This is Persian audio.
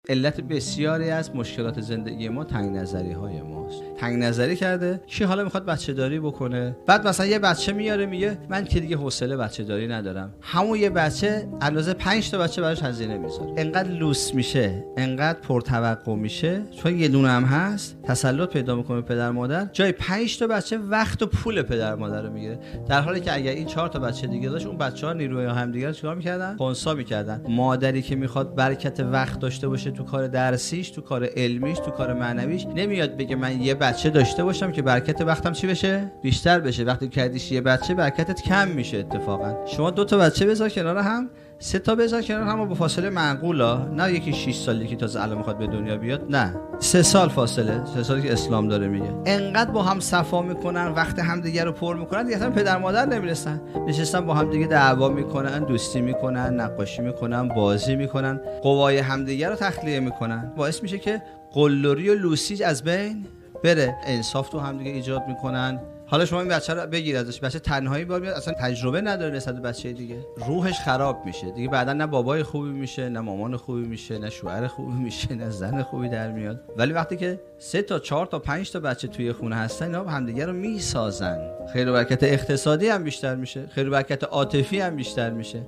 علت بسیاری از مشکلات زندگی ما تنگ نظری های ماست. تنگ نظری کرده کی حالا میخواد بچه داری بکنه، بعد مثلا یه بچه میاره میگه من که دیگه حوصله بچه داری ندارم، همون یه بچه اندازه 5 تا بچه براش هزینه میذاره، انقدر لوس میشه، انقدر پرتوقع میشه، چون یه دونه هم هست تسلط پیدا میکنه پدر مادر، جای 5 تا بچه وقت و پول پدر مادر رو میگیره، در حالی که اگر این 4 تا بچه دیگه داشت اون بچه‌ها نیروی همدیگه رو چیکار میکردن؟ خنثی میکردن. مادری که میخواد برکت وقت داشته باشه تو کار درسیش، تو کار علمیش، تو کار معنویش، نمیاد بگه من یه بچه داشته باشم که برکت وقتم چی بشه؟ بیشتر بشه. وقتی کردیش یه بچه برکتت کم میشه. اتفاقا شما 2 تا بچه بذار کنار هم، 3 تا بذار کنار هم با فاصله معقولا، نه یکی 6 سال یکی تازه الان میخواد به دنیا بیاد، نه 3 سال فاصله، 3 سالی که اسلام داره میگه. انقدر با هم صفا میکنن، وقت همدیگه رو پر میکنن، دیگه اصلا پدر مادر نمیرسن، نشستن با هم دیگه دعوا میکنن، دوستی میکنن، نقاشی میکنن، بازی میکنن، قوای همدیگه رو تخلیه میکنن، باعث میشه که قلدری و لوسی از بین بره، انصاف تو همدیگه ایجاد میکنن. حالا شما این بچه رو بگیر ازش، بچه تنهایی باید میاد، اصلا تجربه نداره نسبت به بچه دیگه، روحش خراب میشه دیگه، بعدا نه بابای خوبی میشه، نه مامان خوبی میشه، نه شوهر خوبی میشه، نه زن خوبی در میاد. ولی وقتی که 3 تا 4 تا 5 تا بچه توی خونه هستن، اینا همدیگه رو میسازن، خیر و برکت اقتصادی هم بیشتر میشه، خیر و برکت عاطفی هم بیشتر میشه.